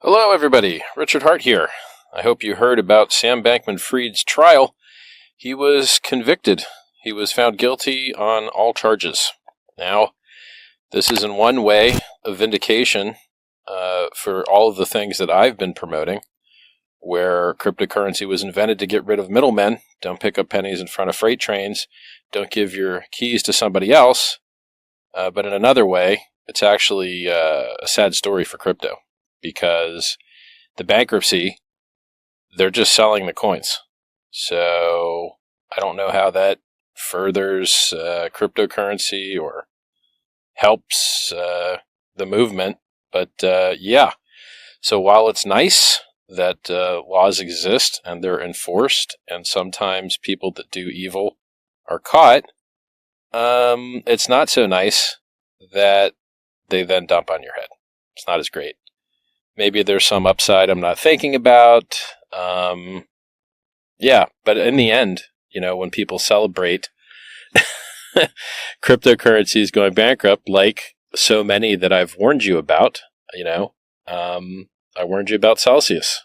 Hello, everybody. Richard Hart here. I hope you heard about Sam Bankman-Fried's trial. He was convicted. He was found guilty on all charges. Now, this is in one way a vindication for all of the things that I've been promoting, where cryptocurrency was invented to get rid of middlemen. Don't pick up pennies in front of freight trains. Don't give your keys to somebody else. But in another way, it's actually a sad story for crypto. Because the bankruptcy, they're just selling the coins. So I don't know how that furthers cryptocurrency or helps the movement. But yeah, so while it's nice that laws exist and they're enforced and sometimes people that do evil are caught, it's not so nice that they then dump on your head. It's not as great. Maybe there's some upside I'm not thinking about. Yeah, but in the end, when people celebrate cryptocurrencies going bankrupt, like so many that I've warned you about, I warned you about Celsius.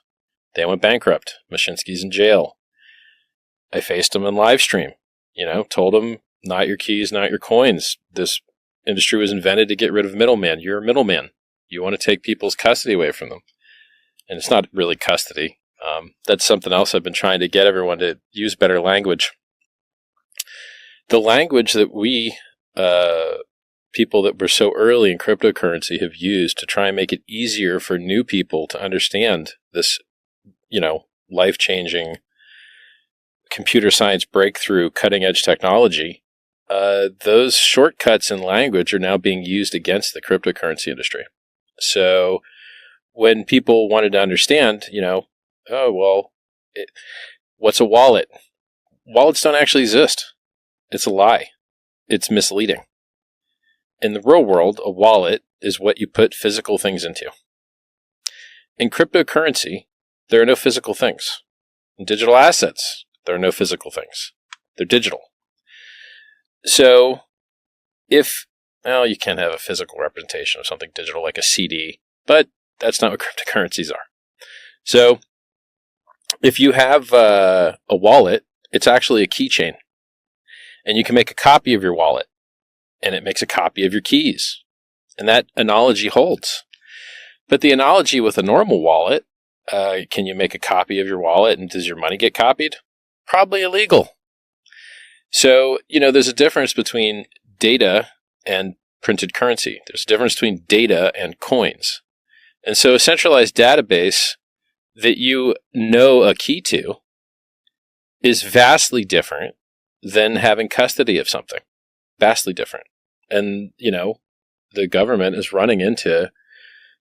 They went bankrupt. Mashinsky's in jail. I faced them in live stream, told them, not your keys, not your coins. This industry was invented to get rid of middlemen. You're a middleman. You want to take people's custody away from them. And it's not really custody. That's something else I've been trying to get everyone to use better language. The language that we, people that were so early in cryptocurrency, have used to try and make it easier for new people to understand this, life-changing computer science breakthrough, cutting-edge technology, those shortcuts in language are now being used against the cryptocurrency industry. So when people wanted to understand, what's a wallet? Wallets don't actually exist. It's a lie. It's misleading. In the real world, a wallet is what you put physical things into. In cryptocurrency, there are no physical things. In digital assets, there are no physical things. They're digital. So you can't have a physical representation of something digital like a CD, but that's not what cryptocurrencies are. So if you have a wallet, it's actually a keychain. And you can make a copy of your wallet, and it makes a copy of your keys. And that analogy holds. But the analogy with a normal wallet, can you make a copy of your wallet, and does your money get copied? Probably illegal. So, there's a difference between data and printed currency. There's a difference between data and coins. And so a centralized database that you know a key to is vastly different than having custody of something. Vastly different. And, the government is running into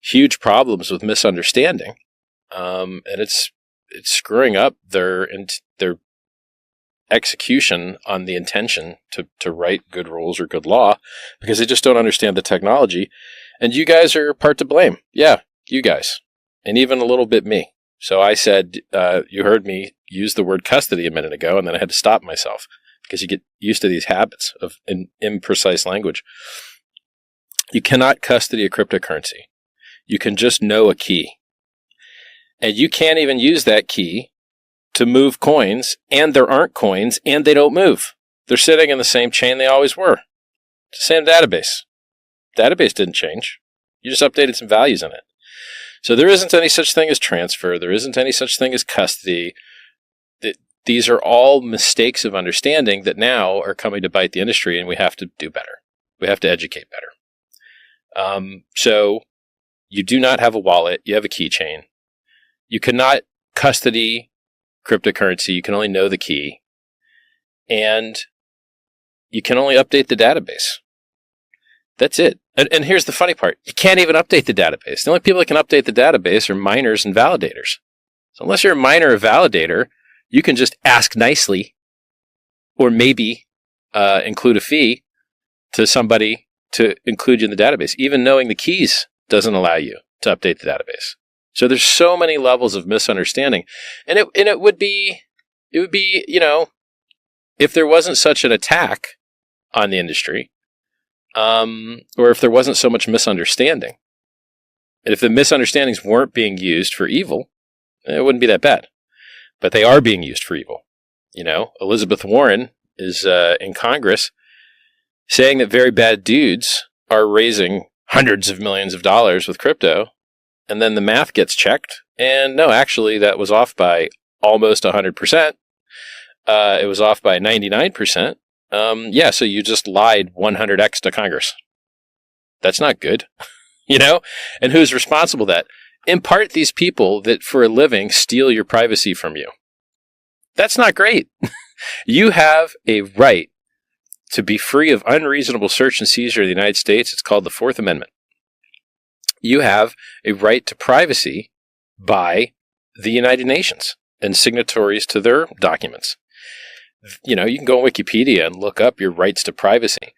huge problems with misunderstanding. And it's screwing up their execution on the intention to write good rules or good law because they just don't understand the technology. And you guys are part to blame. Yeah, you guys. And even a little bit me. So I said, you heard me use the word custody a minute ago, and then I had to stop myself because you get used to these habits of imprecise language. You cannot custody a cryptocurrency. You can just know a key. And you can't even use that key to move coins, and there aren't coins, and they don't move. They're sitting in the same chain they always were. It's the same database. Database didn't change. You just updated some values in it. So there isn't any such thing as transfer. There isn't any such thing as custody. These are all mistakes of understanding that now are coming to bite the industry, and we have to do better. We have to educate better. So you do not have a wallet. You have a keychain. You cannot custody cryptocurrency. You can only know the key, and you can only update the database. That's it. And here's the funny part. You can't even update the database. The only people that can update the database are miners and validators. So unless you're a miner or validator, you can just ask nicely or maybe include a fee to somebody to include you in the database. Even knowing the keys doesn't allow you to update the database. So there's so many levels of misunderstanding. And it would be, if there wasn't such an attack on the industry, or if there wasn't so much misunderstanding, And if the misunderstandings weren't being used for evil, it wouldn't be that bad. But they are being used for evil. Elizabeth Warren is in Congress saying that very bad dudes are raising hundreds of millions of dollars with crypto, and then the math gets checked, and no, actually, that was off by almost 100%. It was off by 99%. So you just lied 100x to Congress. That's not good, And who's responsible for that? In part, these people that for a living steal your privacy from you. That's not great. You have a right to be free of unreasonable search and seizure in the United States. It's called the Fourth Amendment. You have a right to privacy by the United Nations and signatories to their documents. You can go on Wikipedia and look up your rights to privacy.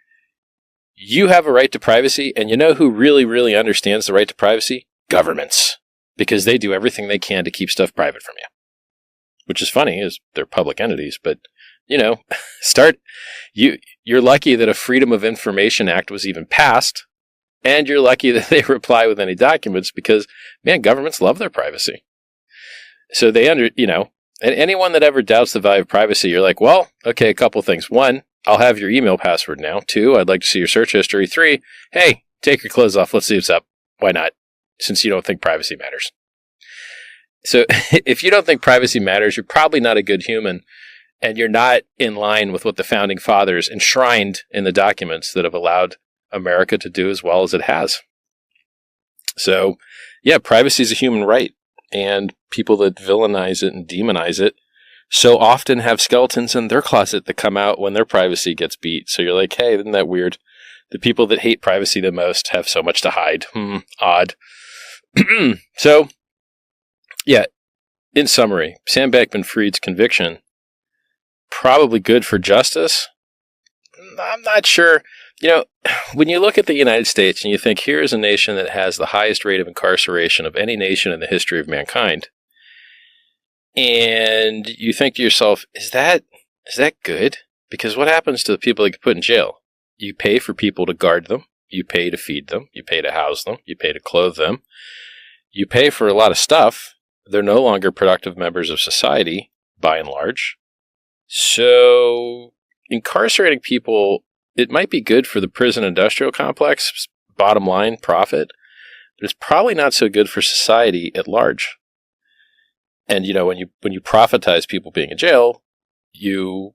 You have a right to privacy, and you know who really, really understands the right to privacy? Governments. Because they do everything they can to keep stuff private from you. Which is funny, is they're public entities, but, you're lucky that a Freedom of Information Act was even passed, and you're lucky that they reply with any documents because, man, governments love their privacy. So and anyone that ever doubts the value of privacy, you're like, well, okay, a couple things. One, I'll have your email password now. Two, I'd like to see your search history. Three, hey, take your clothes off. Let's see what's up. Why not? Since you don't think privacy matters. So if you don't think privacy matters, you're probably not a good human, and you're not in line with what the founding fathers enshrined in the documents that have allowed America to do as well as it has. So, yeah, privacy is a human right, and people that villainize it and demonize it so often have skeletons in their closet that come out when their privacy gets beat. So you're like, hey, isn't that weird? The people that hate privacy the most have so much to hide. Odd. So, yeah, in summary, Sam Bankman-Fried's conviction, probably good for justice. I'm not sure. When you look at the United States and you think, here is a nation that has the highest rate of incarceration of any nation in the history of mankind, and you think to yourself, is that good? Because what happens to the people that get put in jail? You pay for people to guard them. You pay to feed them. You pay to house them. You pay to clothe them. You pay for a lot of stuff. They're no longer productive members of society, by and large. So incarcerating people, it might be good for the prison industrial complex, bottom line, profit, but it's probably not so good for society at large. And, when you profitize people being in jail, you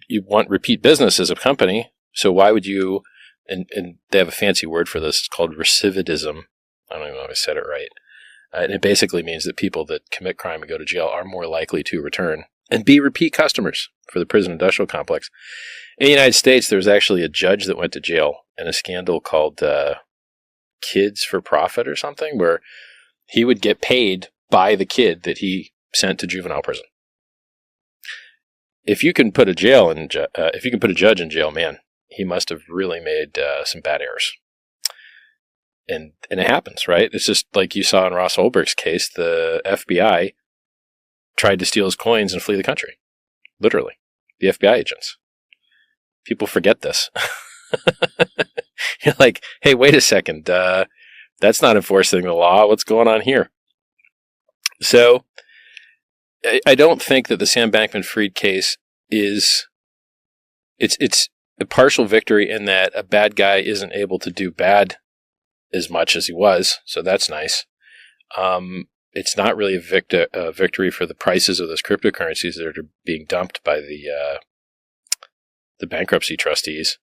want repeat business as a company. So why would you, and they have a fancy word for this, it's called recidivism. I don't even know if I said it right. And it basically means that people that commit crime and go to jail are more likely to return and be repeat customers for the prison industrial complex. In the United States, there was actually a judge that went to jail in a scandal called Kids for Profit or something, where he would get paid by the kid that he sent to juvenile prison. If you can put a judge in jail, man, he must have really made some bad errors. And it happens, right? It's just like you saw in Ross Ulbricht's case, the FBI tried to steal his coins and flee the country. Literally. The FBI agents. People forget this. You're like, hey, wait a second. That's not enforcing the law. What's going on here? So I don't think that the Sam Bankman-Fried case it's a partial victory in that a bad guy isn't able to do bad as much as he was. So that's nice. It's not really a victory for the prices of those cryptocurrencies that are being dumped by the bankruptcy trustees.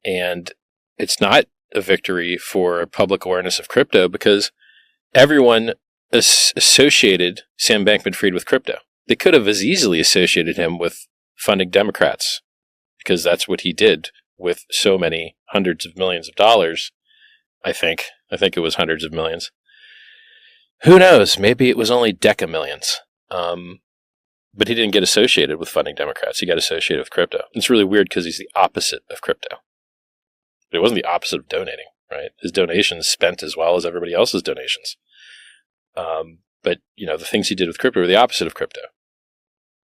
And it's not a victory for public awareness of crypto because everyone associated Sam Bankman-Fried with crypto. They could have as easily associated him with funding Democrats because that's what he did with so many hundreds of millions of dollars. I think it was hundreds of millions. Who knows? Maybe it was only decamillions. But he didn't get associated with funding Democrats. He got associated with crypto. It's really weird because he's the opposite of crypto. But it wasn't the opposite of donating, right? His donations spent as well as everybody else's donations. But, the things he did with crypto were the opposite of crypto.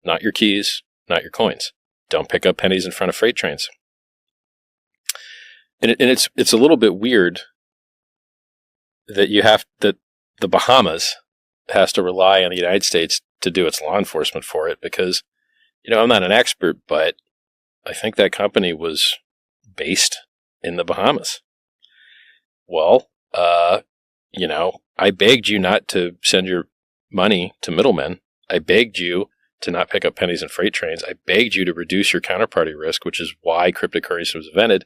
Not your keys, not your coins. Don't pick up pennies in front of freight trains. And it's a little bit weird that the Bahamas has to rely on the United States to do its law enforcement for it because, I'm not an expert, but I think that company was based in the Bahamas. Well, I begged you not to send your money to middlemen. I begged you to not pick up pennies in freight trains. I begged you to reduce your counterparty risk, which is why cryptocurrency was invented.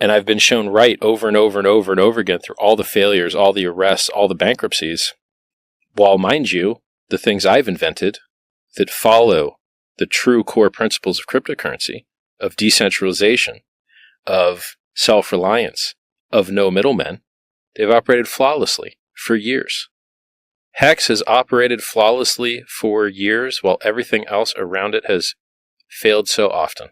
And I've been shown right over and over and over and over again through all the failures, all the arrests, all the bankruptcies. While, mind you, the things I've invented that follow the true core principles of cryptocurrency, of decentralization, of self-reliance, of no middlemen, they've operated flawlessly for years. Hex has operated flawlessly for years while everything else around it has failed so often.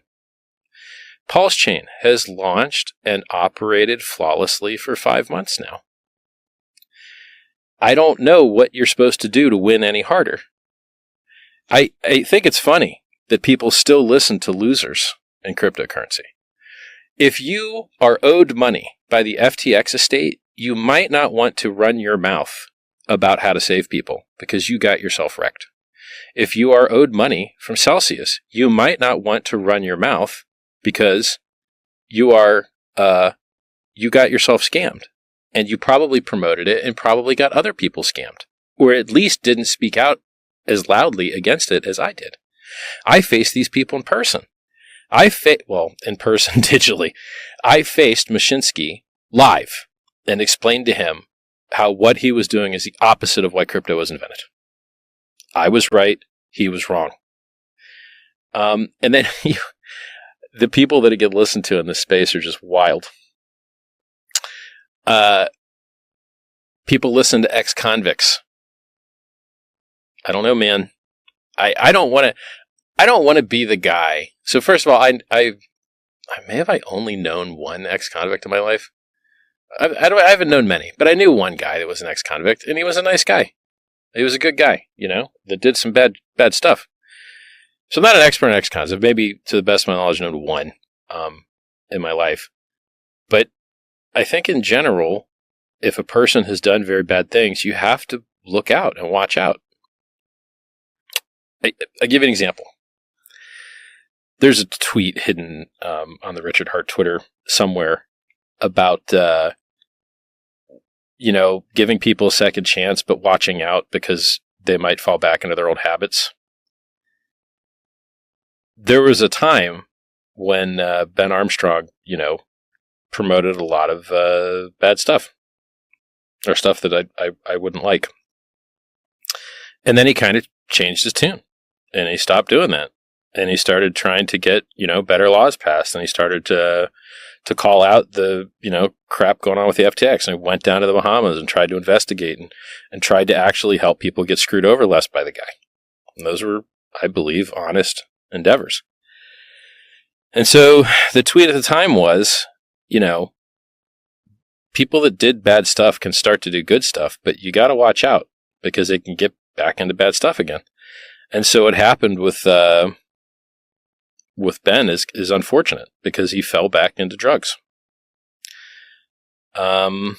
PulseChain has launched and operated flawlessly for 5 months now. I don't know what you're supposed to do to win any harder. I think it's funny that people still listen to losers in cryptocurrency. If you are owed money by the FTX estate, you might not want to run your mouth about how to save people because you got yourself wrecked. If you are owed money from Celsius, you might not want to run your mouth because you got yourself scammed and you probably promoted it and probably got other people scammed, or at least didn't speak out as loudly against it as I did. I faced these people in person. In person digitally. I faced Mashinsky live and explained to him how what he was doing is the opposite of why crypto was invented. I was right. He was wrong. And then the people that get listened to in this space are just wild. People listen to ex-convicts. I don't know, man. I don't want to be the guy. So first of all, I may have only known one ex-convict in my life. I haven't known many, but I knew one guy that was an ex-convict, and he was a nice guy. He was a good guy, that did some bad stuff. So I'm not an expert on ex-cons. I've maybe, to the best of my knowledge, known one in my life. But I think in general, if a person has done very bad things, you have to look out and watch out. I'll give you an example. There's a tweet hidden on the Richard Hart Twitter somewhere about, giving people a second chance, but watching out because they might fall back into their old habits. There was a time when Ben Armstrong, promoted a lot of bad stuff, or stuff that I wouldn't like. And then he kind of changed his tune, and he stopped doing that. And he started trying to get, better laws passed, and he started to call out the, crap going on with the FTX. And he went down to the Bahamas and tried to investigate and tried to actually help people get screwed over less by the guy. And those were, I believe, honest endeavors. And so the tweet at the time was, people that did bad stuff can start to do good stuff, but you got to watch out because they can get back into bad stuff again. And so what happened with Ben is unfortunate because he fell back into drugs. And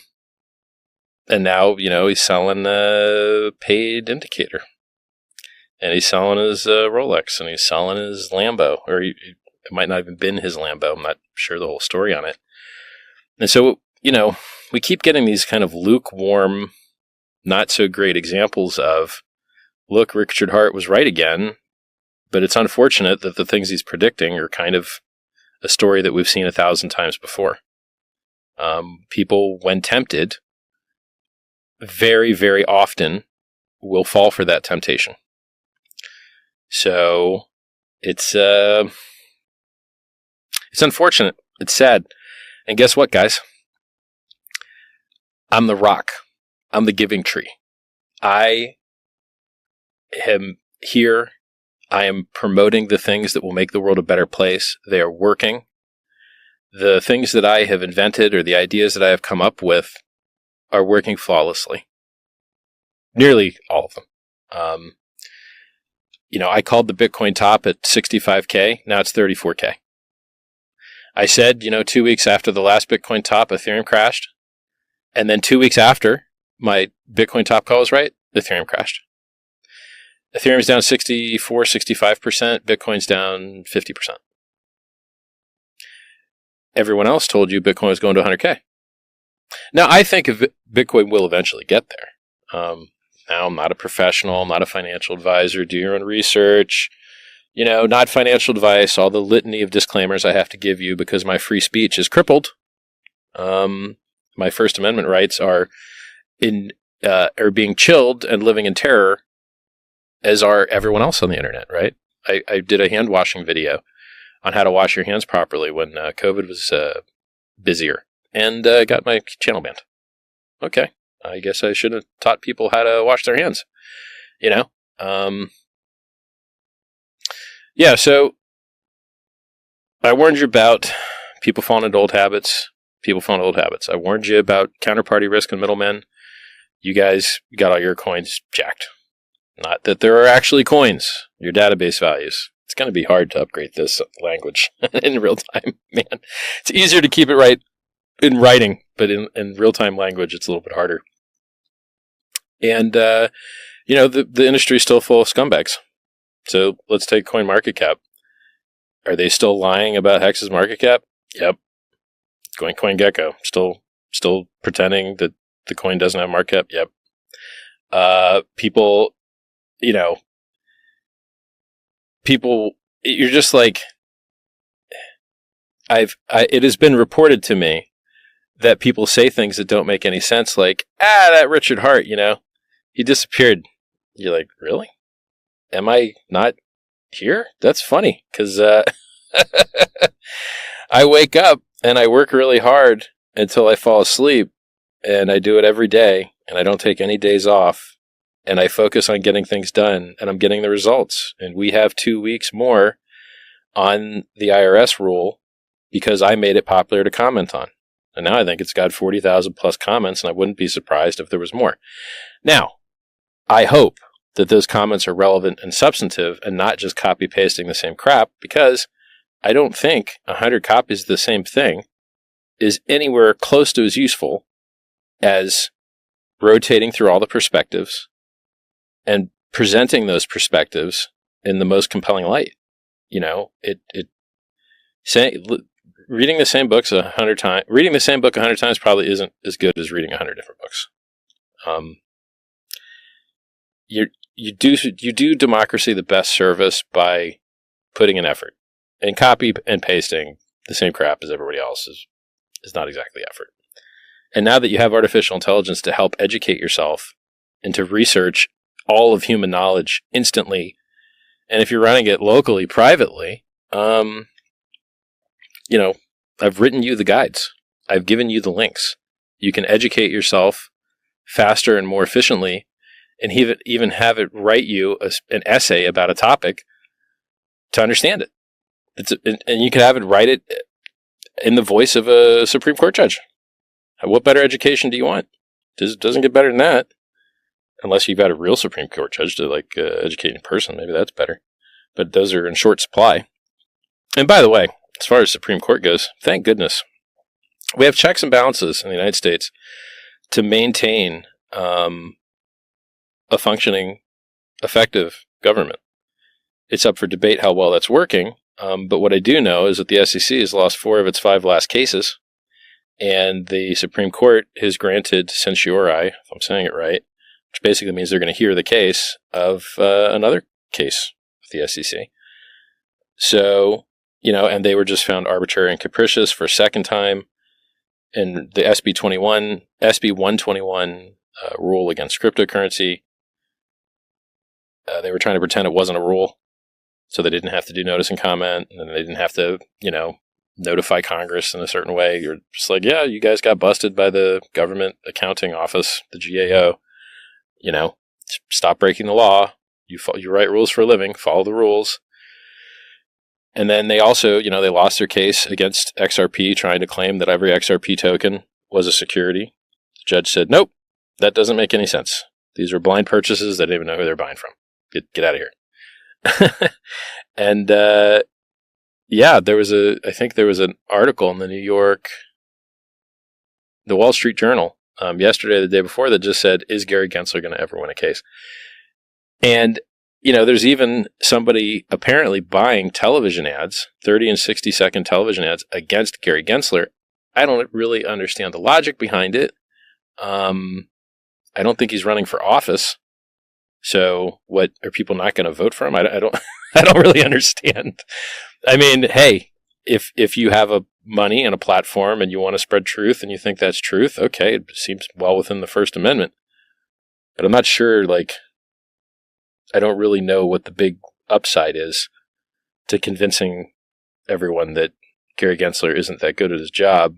now, he's selling a paid indicator. And he's selling his Rolex, and he's selling his Lambo, or it might not even been his Lambo. I'm not sure the whole story on it. And so, we keep getting these kind of lukewarm, not so great examples of, look, Richard Hart was right again, but it's unfortunate that the things he's predicting are kind of a story that we've seen 1,000 times before. People, when tempted, very, very often will fall for that temptation. So it's unfortunate. It's sad. And guess what, guys? I'm the rock. I'm the giving tree. I am here. I am promoting the things that will make the world a better place. They are working. The things that I have invented or the ideas that I have come up with are working flawlessly. Nearly all of them. I called the Bitcoin top at 65K. Now it's 34K. I said, 2 weeks after the last Bitcoin top, Ethereum crashed. And then 2 weeks after my Bitcoin top call was right, Ethereum crashed. Ethereum's down 64, 65%. Bitcoin's down 50%. Everyone else told you Bitcoin was going to 100K. Now, I think Bitcoin will eventually get there. Now, I'm not a professional. I'm not a financial advisor. Do your own research. Not financial advice. All the litany of disclaimers I have to give you because my free speech is crippled. My First Amendment rights are being chilled and living in terror, as are everyone else on the internet, right? I did a hand washing video on how to wash your hands properly when COVID was busier, and got my channel banned. Okay, I guess I should have taught people how to wash their hands. Yeah. So I warned you about people falling into old habits. I warned you about counterparty risk and middlemen. You guys got all your coins jacked. Not that there are actually coins, your database values. It's going to be hard to upgrade this language in real time, man. It's easier to keep it right in writing, but in real-time language, it's a little bit harder. And, the industry is still full of scumbags. So let's take CoinMarketCap. Are they still lying about Hex's market cap? Yep. CoinGecko. Still pretending that the coin doesn't have market cap? Yep. People, you're just like, it has been reported to me that people say things that don't make any sense, like, that Richard Hart, he disappeared. You're like, really? Am I not here? That's funny, because I wake up and I work really hard until I fall asleep, and I do it every day, and I don't take any days off, and I focus on getting things done, and I'm getting the results. And we have 2 weeks more on the IRS rule because I made it popular to comment on. And now I think it's got 40,000 plus comments, and I wouldn't be surprised if there was more. Now, I hope that those comments are relevant and substantive and not just copy-pasting the same crap, because I don't think 100 copies of the same thing is anywhere close to as useful as rotating through all the perspectives and presenting those perspectives in the most compelling light. Reading the same book 100 times probably isn't as good as reading 100 different books. You do democracy the best service by putting in effort, and copy and pasting the same crap as everybody else is not exactly effort. And now that you have artificial intelligence to help educate yourself and to research all of human knowledge instantly, and if you're running it locally, privately, I've written you the guides. I've given you the links. You can educate yourself faster and more efficiently, and even have it write you an essay about a topic to understand it. And you can have it write it in the voice of a Supreme Court judge. What better education do you want? Doesn't get better than that. Unless you've got a real Supreme Court judge to educate in person. Maybe that's better. But those are in short supply. And by the way, as far as Supreme Court goes, thank goodness, we have checks and balances in the United States to maintain a functioning, effective government. It's up for debate how well that's working, but what I do know is that the SEC has lost 4 of its 5 last cases, and the Supreme Court has granted certiorari, if I'm saying it right, which basically means they're going to hear the case of another case with the SEC. So, and they were just found arbitrary and capricious for a second time. And the SB 121 rule against cryptocurrency, they were trying to pretend it wasn't a rule, so they didn't have to do notice and comment, and they didn't have to, notify Congress in a certain way. You're just like, yeah, you guys got busted by the Government Accounting Office, the GAO. Stop breaking the law. You write rules for a living. Follow the rules. And then they also, they lost their case against XRP, trying to claim that every XRP token was a security. The judge said, nope, that doesn't make any sense. These are blind purchases. They didn't even know who they're buying from. Get out of here. And, I think there was an article in the Wall Street Journal yesterday or the day before that just said, is Gary Gensler going to ever win a case? And, there's even somebody apparently buying television ads, 30 and 60-second television ads against Gary Gensler. I don't really understand the logic behind it. I don't think he's running for office. So what, are people not going to vote for him? I don't I don't really understand. I mean, hey, if you have a money and a platform and you want to spread truth and you think that's truth, okay, it seems well within the First Amendment. But I'm not sure, I don't really know what the big upside is to convincing everyone that Gary Gensler isn't that good at his job.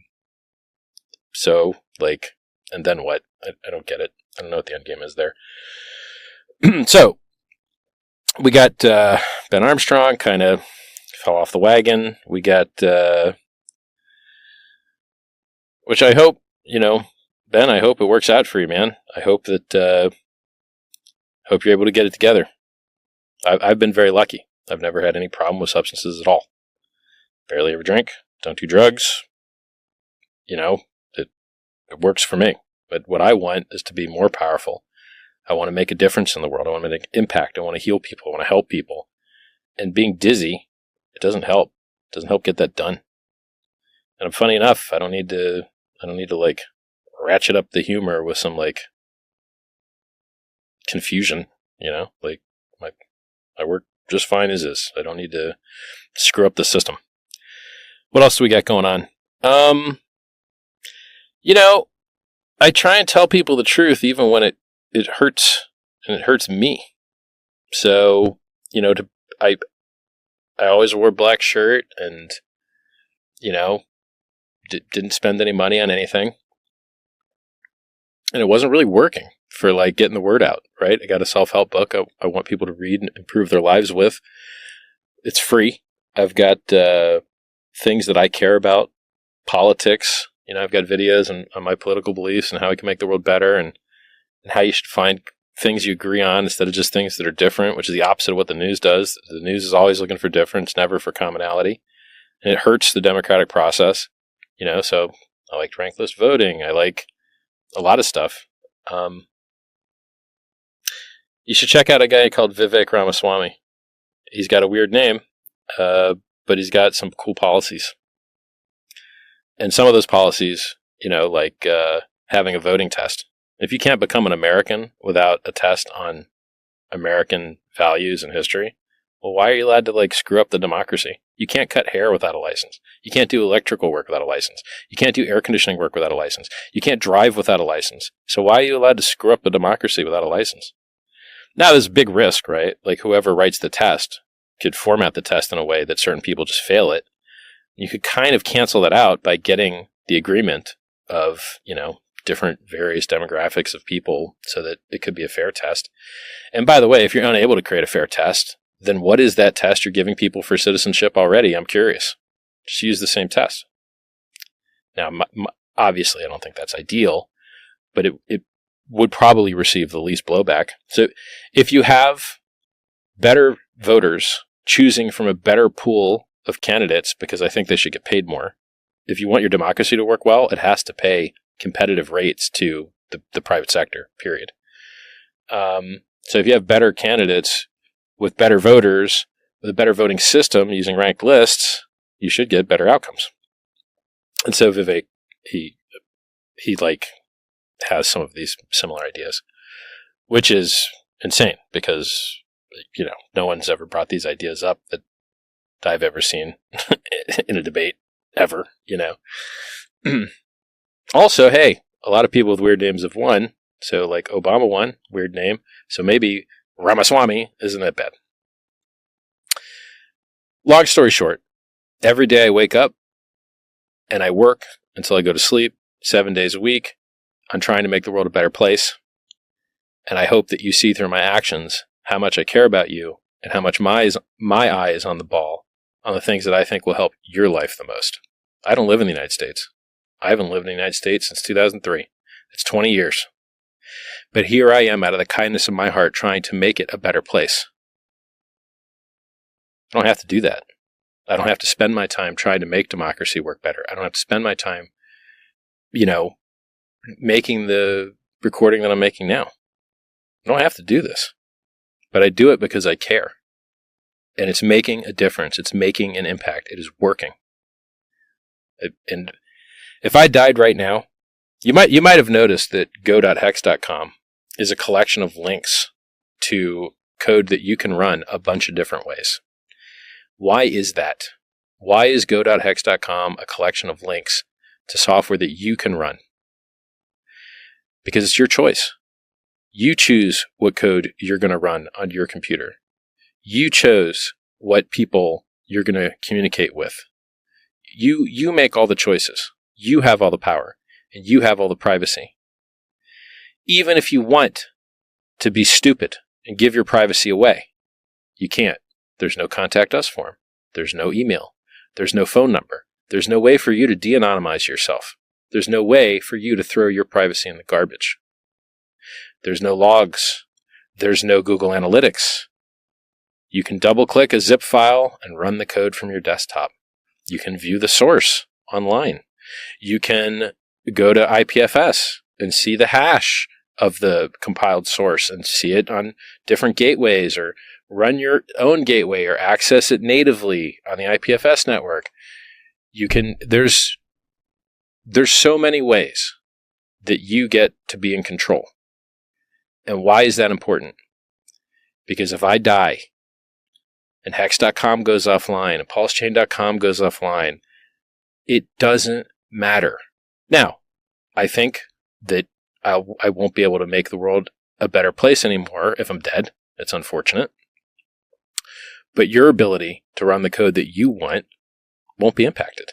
So, and then what? I don't get it. I don't know what the end game is there. So, we got Ben Armstrong kind of fell off the wagon. We got, which I hope, Ben, I hope it works out for you, man. I hope that, hope you're able to get it together. I've been very lucky. I've never had any problem with substances at all. Barely ever drink. Don't do drugs. It works for me. But what I want is to be more powerful. I want to make a difference in the world. I want to make an impact. I want to heal people. I want to help people. And being dizzy, it doesn't help. It doesn't help get that done. And funny enough, I don't need to ratchet up the humor with some confusion, I work just fine as is. I don't need to screw up the system. What else do we got going on? I try and tell people the truth even when it hurts, and it hurts me. So, I always wore a black shirt and, didn't spend any money on anything. And it wasn't really working for getting the word out, right? I got a self-help book I want people to read and improve their lives with. It's free. I've got things that I care about, politics. I've got videos on my political beliefs and how we can make the world better and how you should find things you agree on instead of just things that are different, which is the opposite of what the news does. The news is always looking for difference, never for commonality. And it hurts the democratic process, so I like ranked list voting. I like a lot of stuff. You should check out a guy called Vivek Ramaswamy. He's got a weird name, but he's got some cool policies. And some of those policies, having a voting test. If you can't become an American without a test on American values and history, well, why are you allowed to screw up the democracy? You can't cut hair without a license. You can't do electrical work without a license. You can't do air conditioning work without a license. You can't drive without a license. So why are you allowed to screw up the democracy without a license? Now, there's a big risk, right? Whoever writes the test could format the test in a way that certain people just fail it. You could kind of cancel that out by getting the agreement of, different various demographics of people so that it could be a fair test. And by the way, if you're unable to create a fair test, then what is that test you're giving people for citizenship already? I'm curious. Just use the same test. Now, obviously, I don't think that's ideal, but it would probably receive the least blowback. So if you have better voters choosing from a better pool of candidates, because I think they should get paid more. If you want your democracy to work well, it has to pay competitive rates to the private sector, period. So if you have better candidates with better voters, with a better voting system using ranked lists, you should get better outcomes. And so Vivek, he has some of these similar ideas, which is insane because, no one's ever brought these ideas up that I've ever seen in a debate ever, Also, hey, a lot of people with weird names have won. So Obama won, weird name. So maybe Ramaswamy isn't that bad. Long story short, every day I wake up and I work until I go to sleep 7 days a week. I'm trying to make the world a better place. And I hope that you see through my actions how much I care about you and how much my eye is on the ball, on the things that I think will help your life the most. I don't live in the United States. I haven't lived in the United States since 2003. It's 20 years. But here I am out of the kindness of my heart trying to make it a better place. I don't have to do that. I don't have to spend my time trying to make democracy work better. I don't have to spend my time, making the recording that I'm making now. I don't have to do this, but I do it because I care. And it's making a difference. It's making an impact. It is working. And if I died right now, you might have noticed that go.hex.com is a collection of links to code that you can run a bunch of different ways. Why is that? Why is go.hex.com a collection of links to software that you can run? Because it's your choice. You choose what code you're going to run on your computer. You chose what people you're going to communicate with. You make all the choices. You have all the power, and you have all the privacy. Even if you want to be stupid and give your privacy away, you can't. There's no contact us form. There's no email. There's no phone number. There's no way for you to de-anonymize yourself. There's no way for you to throw your privacy in the garbage. There's no logs. There's no Google Analytics. You can double-click a zip file and run the code from your desktop. You can view the source online. You can go to IPFS and see the hash of the compiled source and see it on different gateways, or run your own gateway or access it natively on the IPFS network. You can, there's so many ways that you get to be in control. And why is that important? Because if I die and hex.com goes offline and pulsechain.com goes offline, it doesn't matter. Now, I think that I won't be able to make the world a better place anymore if I'm dead. It's unfortunate. But your ability to run the code that you want won't be impacted.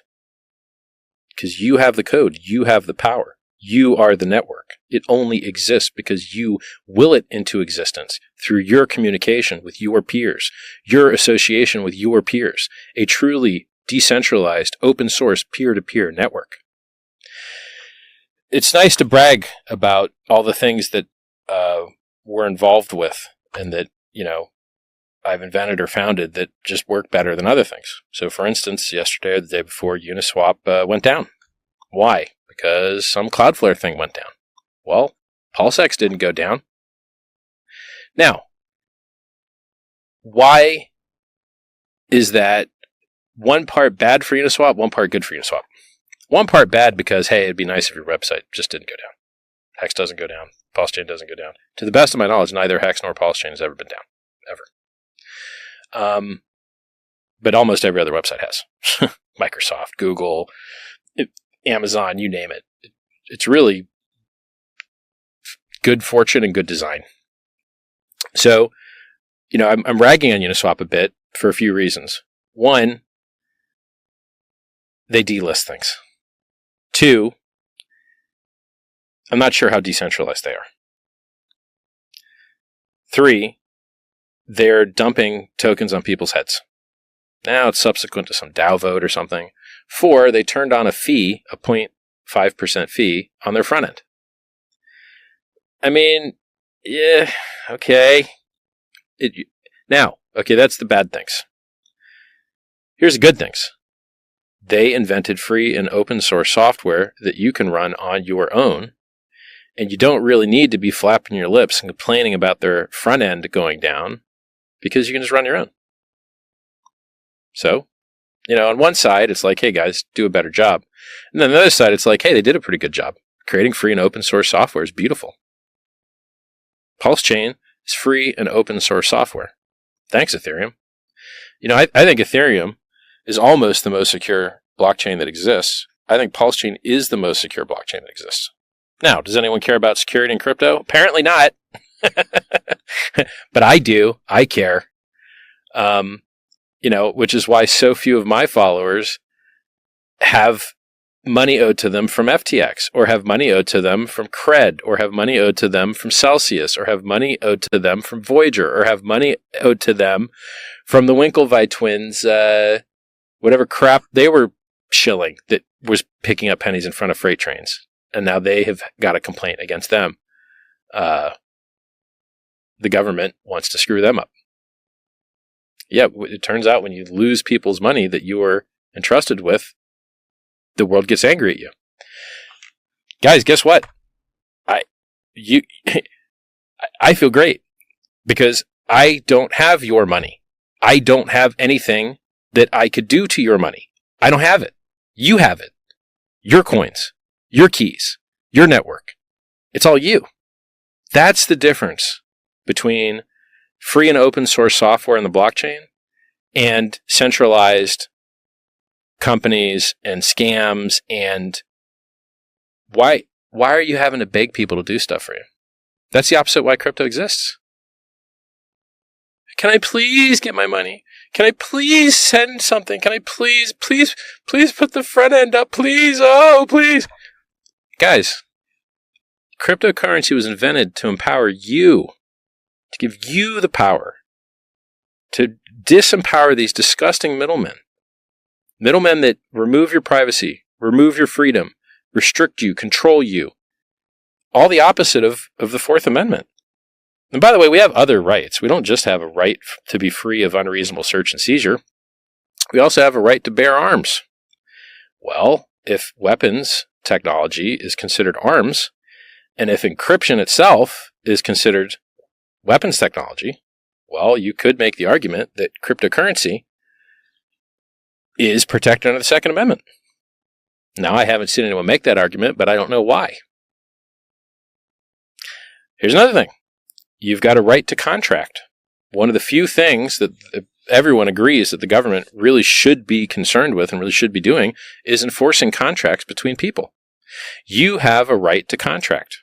Because you have the code. You have the power. You are the network. It only exists because you will it into existence through your communication with your peers, your association with your peers, a truly decentralized, open source, peer-to-peer network. It's nice to brag about all the things that we're involved with and that, I've invented or founded that just work better than other things. So, for instance, yesterday or the day before, Uniswap went down. Why? Because some Cloudflare thing went down. Well, PulseX didn't go down. Now, why is that one part bad for Uniswap, one part good for Uniswap? One part bad because, hey, it'd be nice if your website just didn't go down. Hex doesn't go down. PulseChain doesn't go down. To the best of my knowledge, neither Hex nor PulseChain has ever been down. Ever. But almost every other website has. Microsoft, Google, Amazon, you name it. It's really good fortune and good design. So, I'm ragging on Uniswap a bit for a few reasons. One, they delist things. Two, I'm not sure how decentralized they are. Three, they're dumping tokens on people's heads. Now it's subsequent to some DAO vote or something. Four, they turned on a fee, a 0.5% fee on their front end. I mean, yeah, okay. That's the bad things. Here's the good things. They invented free and open source software that you can run on your own, and you don't really need to be flapping your lips and complaining about their front end going down because you can just run your own. So, on one side, it's like, hey guys, do a better job. And then the other side, it's like, hey, they did a pretty good job. Creating free and open source software is beautiful. PulseChain is free and open source software. Thanks, Ethereum. I think Ethereum is almost the most secure blockchain that exists. I think PulseChain is the most secure blockchain that exists. Now, does anyone care about security in crypto? Apparently not. But I do. I care. Which is why so few of my followers have money owed to them from FTX, or have money owed to them from Cred, or have money owed to them from Celsius, or have money owed to them from Voyager, or have money owed to them from the Winklevi twins, whatever crap they were shilling that was picking up pennies in front of freight trains. And now they have got a complaint against them. The government wants to screw them up. Yeah, it turns out when you lose people's money that you were entrusted with, the world gets angry at you. Guys, guess what? I feel great because I don't have your money. I don't have anything that I could do to your money. I don't have it. You have it. Your coins, your keys, your network. It's all you. That's the difference between free and open source software in the blockchain and centralized companies and scams. And why are you having to beg people to do stuff for you? That's the opposite of why crypto exists. Can I please get my money? Can I please send something? Can I please put the front end up? Please. Oh, please. Guys, cryptocurrency was invented to empower you, to give you the power to disempower these disgusting middlemen. Middlemen that remove your privacy, remove your freedom, restrict you, control you. All the opposite of the Fourth Amendment. And by the way, we have other rights. We don't just have a right to be free of unreasonable search and seizure. We also have a right to bear arms. Well, if weapons technology is considered arms, and if encryption itself is considered weapons technology, well, you could make the argument that cryptocurrency is protected under the Second Amendment. Now, I haven't seen anyone make that argument, but I don't know why. Here's another thing. You've got a right to contract. One of the few things that everyone agrees that the government really should be concerned with and really should be doing is enforcing contracts between people. You have a right to contract.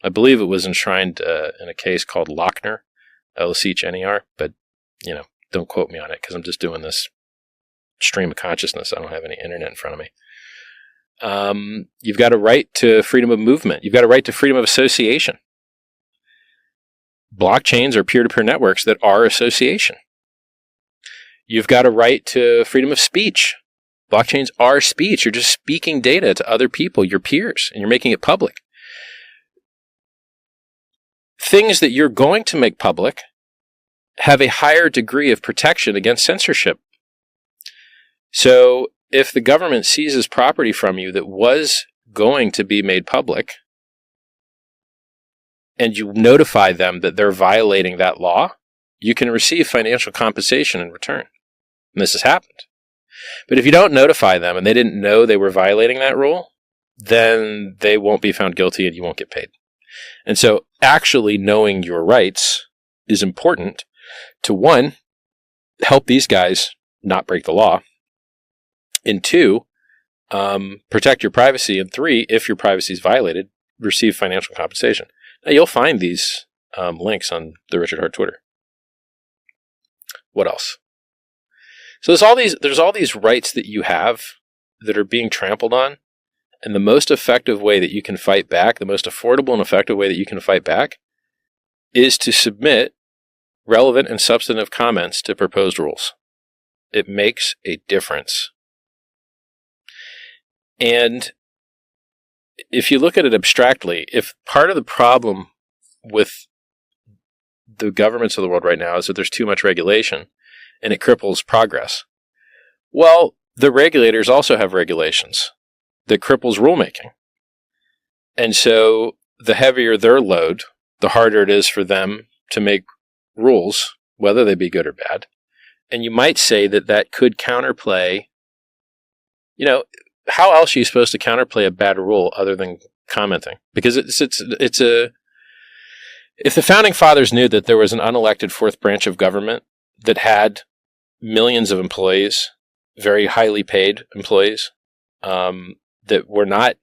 I believe it was enshrined in a case called Lochner, Lochner, but, don't quote me on it because I'm just doing this stream of consciousness. I don't have any internet in front of me. You've got a right to freedom of movement. You've got a right to freedom of association. Blockchains are peer-to-peer networks that are association. You've got a right to freedom of speech. Blockchains are speech. You're just speaking data to other people, your peers, and you're making it public. Things that you're going to make public have a higher degree of protection against censorship. So if the government seizes property from you that was going to be made public, and you notify them that they're violating that law, you can receive financial compensation in return. And this has happened. But if you don't notify them and they didn't know they were violating that rule, then they won't be found guilty and you won't get paid. And so actually knowing your rights is important to, one, help these guys not break the law, and two, protect your privacy, and three, if your privacy is violated, receive financial compensation. Now, you'll find these links on the Richard Hart Twitter. What else? So there's all these rights that you have that are being trampled on, and the most effective way that you can fight back, the most affordable and effective way that you can fight back, is to submit relevant and substantive comments to proposed rules. It makes a difference. And if you look at it abstractly, if part of the problem with the governments of the world right now is that there's too much regulation and it cripples progress, well, the regulators also have regulations that cripples rulemaking. And so the heavier their load, the harder it is for them to make rules, whether they be good or bad. And you might say that could counterplay, how else are you supposed to counterplay a bad rule other than commenting? Because if the founding fathers knew that there was an unelected fourth branch of government that had millions of employees, very highly paid employees, that were not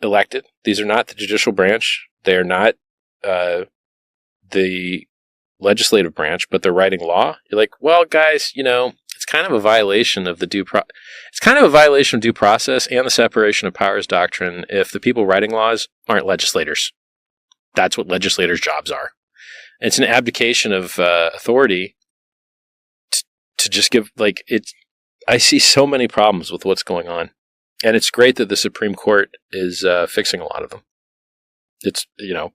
elected, these are not the judicial branch, they are not the legislative branch, but they're writing law. You're like, well, guys, it's kind of a violation of due process and the separation of powers doctrine if the people writing laws aren't legislators. That's what legislators' jobs are. It's an abdication of authority to just give, I see so many problems with what's going on. And it's great that the Supreme Court is fixing a lot of them. It's,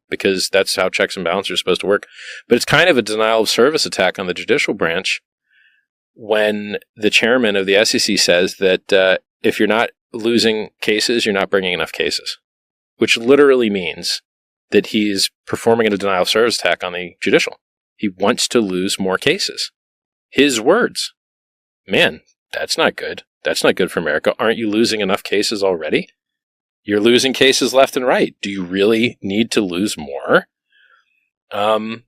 because that's how checks and balances are supposed to work. But it's kind of a denial of service attack on the judicial branch when the chairman of the SEC says that if you're not losing cases, you're not bringing enough cases, which literally means that he's performing a denial of service attack on the judicial. He wants to lose more cases. His words. Man, that's not good. That's not good for America. Aren't you losing enough cases already? You're losing cases left and right. Do you really need to lose more? I mean,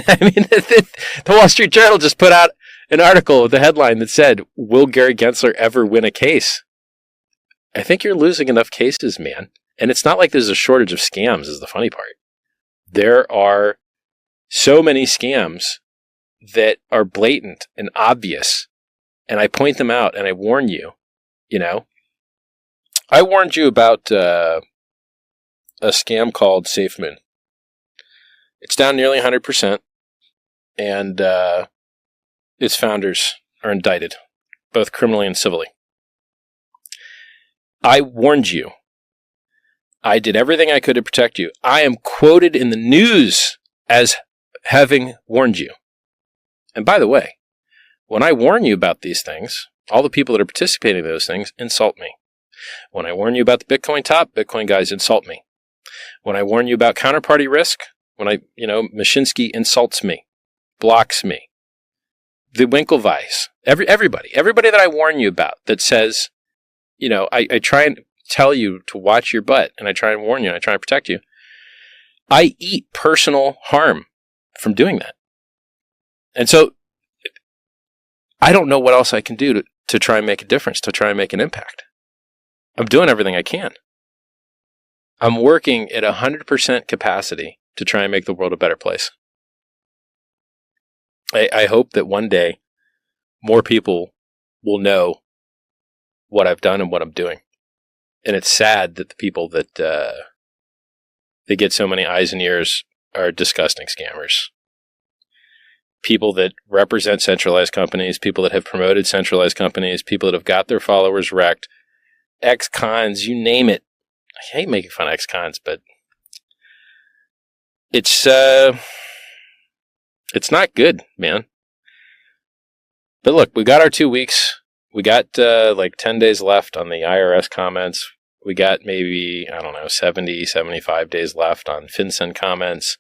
the Wall Street Journal just put out an article with a headline that said, "Will Gary Gensler ever win a case?" I think you're losing enough cases, man. And it's not like there's a shortage of scams, is the funny part. There are so many scams that are blatant and obvious. And I point them out and I warn you, I warned you about a scam called SafeMoon. It's down nearly 100%. And its founders are indicted, both criminally and civilly. I warned you. I did everything I could to protect you. I am quoted in the news as having warned you. And by the way, when I warn you about these things, all the people that are participating in those things insult me. When I warn you about the Bitcoin top, Bitcoin guys insult me. When I warn you about counterparty risk, Mashinsky insults me, blocks me. The Winklevice, everybody that I warn you about that says, I try and tell you to watch your butt, and I try and warn you, and I try and protect you. I eat personal harm from doing that. And so I don't know what else I can do to try and make a difference, to try and make an impact. I'm doing everything I can. I'm working at 100% capacity to try and make the world a better place. I hope that one day more people will know what I've done and what I'm doing. And it's sad that the people that they get so many eyes and ears are disgusting scammers. People that represent centralized companies, people that have promoted centralized companies, people that have got their followers wrecked, ex-cons, you name it. I hate making fun of ex-cons, but it's not good, man. But look, we got our 2 weeks. We got 10 days left on the IRS comments. We got maybe, 70, 75 days left on FinCEN comments.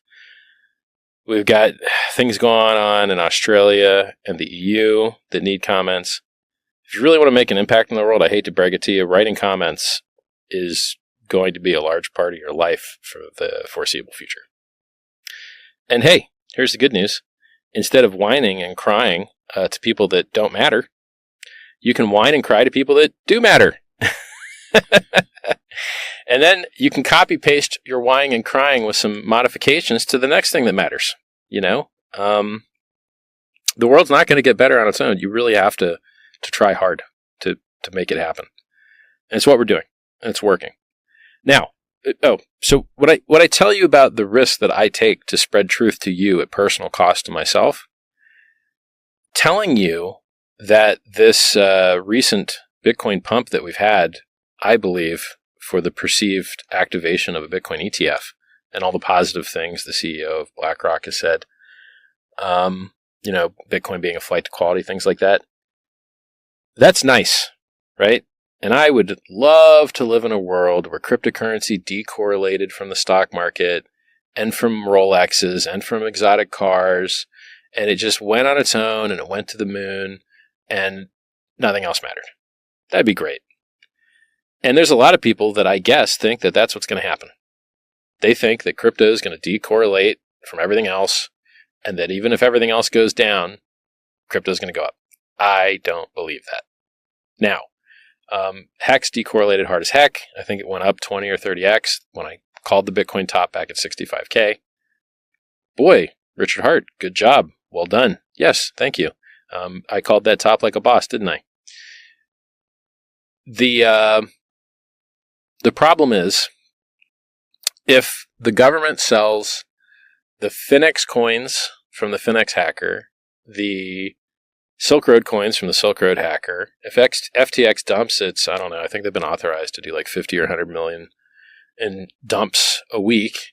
We've got things going on in Australia and the EU that need comments. If you really want to make an impact in the world, I hate to brag it to you, writing comments is going to be a large part of your life for the foreseeable future. And hey, here's the good news. Instead of whining and crying to people that don't matter, you can whine and cry to people that do matter. And then you can copy paste your whining and crying with some modifications to the next thing that matters. The world's not going to get better on its own. You really have to try hard to make it happen. And it's what we're doing. And it's working. Now, so what I tell you about the risk that I take to spread truth to you at personal cost to myself, telling you that this recent Bitcoin pump that we've had, I believe, for the perceived activation of a Bitcoin ETF and all the positive things the CEO of BlackRock has said, Bitcoin being a flight to quality, things like that. That's nice, right? And I would love to live in a world where cryptocurrency decorrelated from the stock market and from Rolexes and from exotic cars, and it just went on its own and it went to the moon and nothing else mattered. That'd be great. And there's a lot of people that I guess think that that's what's going to happen. They think that crypto is going to decorrelate from everything else, and that even if everything else goes down, crypto is going to go up. I don't believe that. Now, Hex decorrelated hard as heck. I think it went up 20 or 30x when I called the Bitcoin top back at 65K. Boy, Richard Hart, good job. Well done. Yes, thank you. I called that top like a boss, didn't I? The problem is, if the government sells the Finex coins from the Finex hacker, the Silk Road coins from the Silk Road hacker, if FTX dumps its, I don't know, I think they've been authorized to do like 50 or 100 million in dumps a week.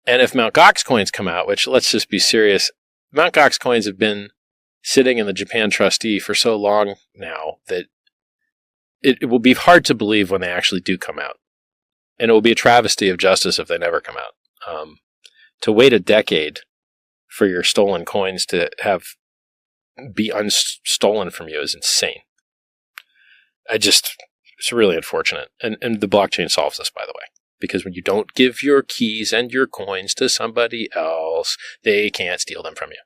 And if Mt. Gox coins come out, which let's just be serious, Mt. Gox coins have been sitting in the Japan trustee for so long now that it will be hard to believe when they actually do come out. And it will be a travesty of justice if they never come out. To wait a decade for your stolen coins to be unstolen from you is insane. It's really unfortunate. And the blockchain solves this, by the way. Because when you don't give your keys and your coins to somebody else, they can't steal them from you.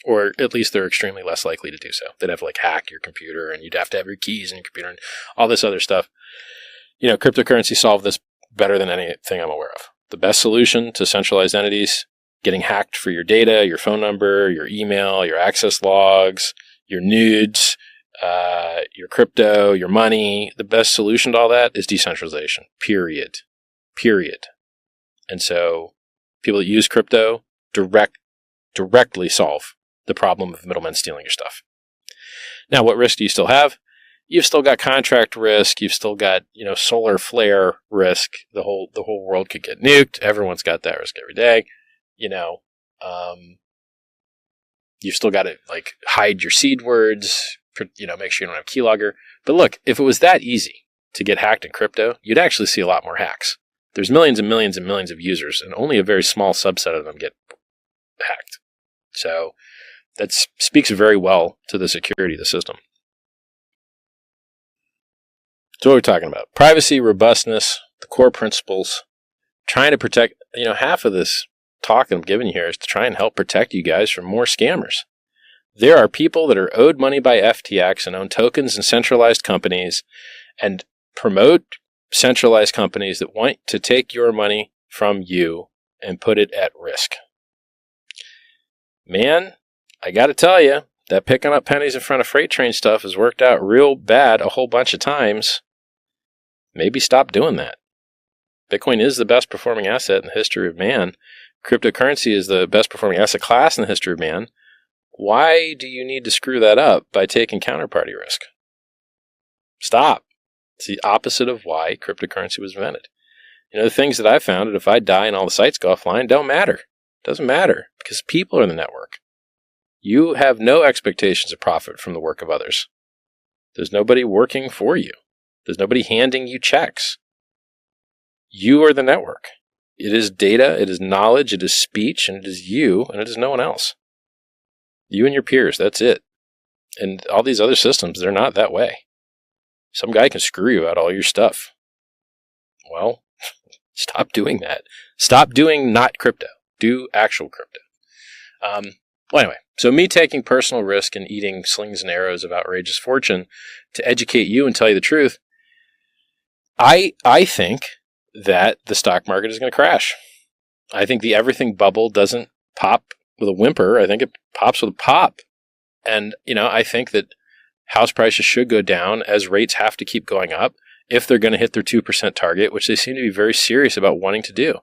Or at least they're extremely less likely to do so. They'd have to hack your computer, and you'd have to have your keys in your computer and all this other stuff. Cryptocurrency solved this better than anything I'm aware of. The best solution to centralized entities getting hacked for your data, your phone number, your email, your access logs, your nudes, your crypto, your money. The best solution to all that is decentralization. Period. And so people that use crypto directly solve the problem of middlemen stealing your stuff. Now, what risk do you still have? You've still got contract risk. You've still got, solar flare risk. The whole world could get nuked. Everyone's got that risk every day. You've still got to hide your seed words, make sure you don't have keylogger. But look, if it was that easy to get hacked in crypto, you'd actually see a lot more hacks. There's millions and millions and millions of users, and only a very small subset of them get hacked. So that speaks very well to the security of the system. So what we're talking about, privacy, robustness, the core principles, trying to protect, half of this talk I'm giving you here is to try and help protect you guys from more scammers. There are people that are owed money by FTX and own tokens in centralized companies and promote centralized companies that want to take your money from you and put it at risk. Man, I got to tell you, that picking up pennies in front of freight train stuff has worked out real bad a whole bunch of times. Maybe stop doing that. Bitcoin is the best performing asset in the history of man. Cryptocurrency is the best performing asset class in the history of man. Why do you need to screw that up by taking counterparty risk? Stop. It's the opposite of why cryptocurrency was invented. The things that I found, that if I die and all the sites go offline, don't matter. Doesn't matter because people are in the network. You have no expectations of profit from the work of others. There's nobody working for you. There's nobody handing you checks. You are the network. It is data, it is knowledge, it is speech, and it is you, and it is no one else. You and your peers, that's it. And all these other systems, they're not that way. Some guy can screw you out all your stuff. Well, stop doing that. Stop doing not crypto. Do actual crypto. Well, anyway, so me taking personal risk and eating slings and arrows of outrageous fortune to educate you and tell you the truth, I think that the stock market is going to crash. I think the everything bubble doesn't pop with a whimper. I think it pops with a pop. And, I think that house prices should go down as rates have to keep going up if they're going to hit their 2% target, which they seem to be very serious about wanting to do.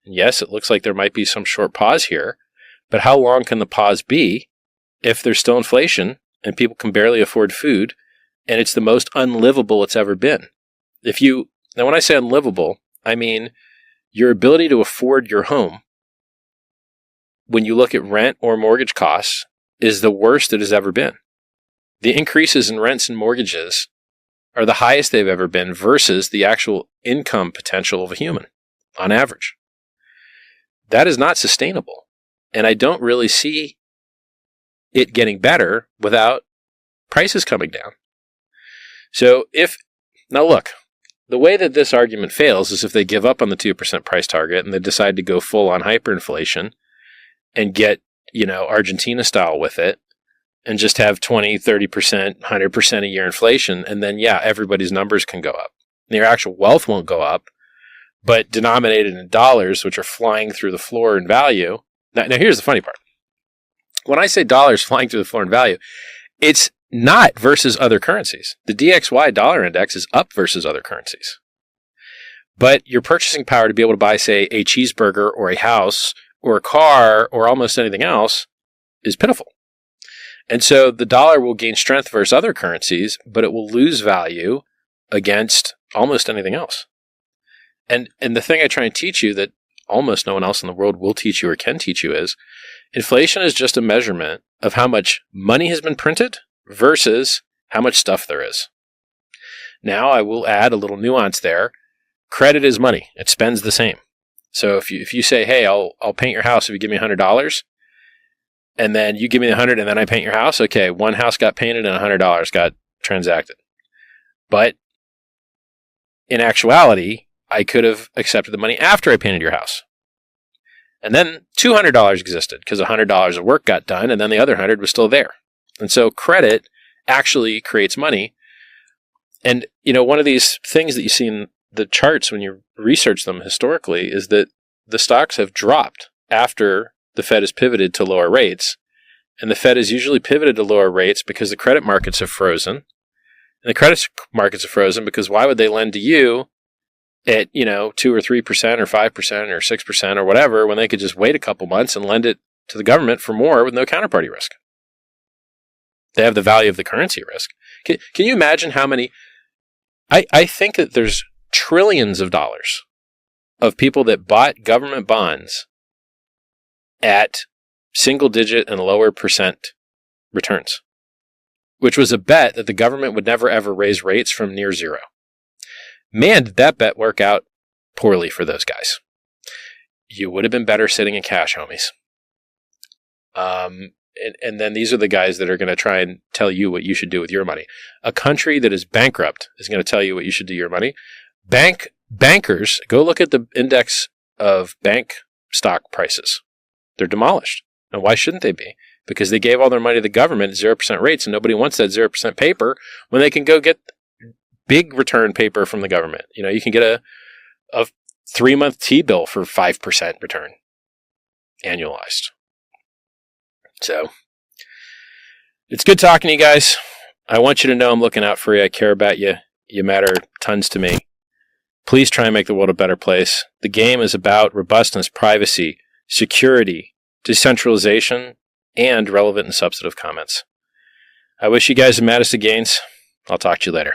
And yes, it looks like there might be some short pause here, but how long can the pause be if there's still inflation and people can barely afford food and it's the most unlivable it's ever been? Now when I say unlivable, I mean your ability to afford your home when you look at rent or mortgage costs is the worst it has ever been. The increases in rents and mortgages are the highest they've ever been versus the actual income potential of a human on average. That is not sustainable. And I don't really see it getting better without prices coming down. So now look, the way that this argument fails is if they give up on the 2% price target and they decide to go full on hyperinflation and get, Argentina style with it and just have 20, 30%, 100% a year inflation. And then, everybody's numbers can go up. And your actual wealth won't go up, but denominated in dollars, which are flying through the floor in value. Now here's the funny part. When I say dollars flying through the floor in value, it's not versus other currencies. The DXY dollar index is up versus other currencies. But your purchasing power to be able to buy, say, a cheeseburger or a house or a car or almost anything else is pitiful. And so the dollar will gain strength versus other currencies, but it will lose value against almost anything else. And the thing I try and teach you that almost no one else in the world will teach you or can teach you is inflation is just a measurement of how much money has been printed versus how much stuff there is. Now, I will add a little nuance there. Credit is money. It spends the same. So if you say, hey, I'll paint your house if you give me $100, and then you give me the 100 and then I paint your house, okay, one house got painted and $100 got transacted. But in actuality, I could have accepted the money after I painted your house. And then $200 existed because $100 of work got done and then the other 100 was still there. And so credit actually creates money. And, one of these things that you see in the charts when you research them historically is that the stocks have dropped after the Fed has pivoted to lower rates. And the Fed has usually pivoted to lower rates because the credit markets have frozen. And the credit markets have frozen because why would they lend to you at, 2 or 3% or 5% or 6% or whatever when they could just wait a couple months and lend it to the government for more with no counterparty risk? They have the value of the currency risk. Can you imagine how many... I think that there's trillions of dollars of people that bought government bonds at single-digit and lower percent returns, which was a bet that the government would never ever raise rates from near zero. Man, did that bet work out poorly for those guys. You would have been better sitting in cash, homies. And then these are the guys that are going to try and tell you what you should do with your money. A country that is bankrupt is going to tell you what you should do with your money. Bankers, go look at the index of bank stock prices. They're demolished. And why shouldn't they be? Because they gave all their money to the government at 0% rates, and nobody wants that 0% paper when they can go get big return paper from the government. You can get a 3-month T-bill for 5% return annualized. So, it's good talking to you guys. I want you to know I'm looking out for you. I care about you. You matter tons to me. Please try and make the world a better place. The game is about robustness, privacy, security, decentralization, and relevant and substantive comments. I wish you guys the maddest of gains. I'll talk to you later.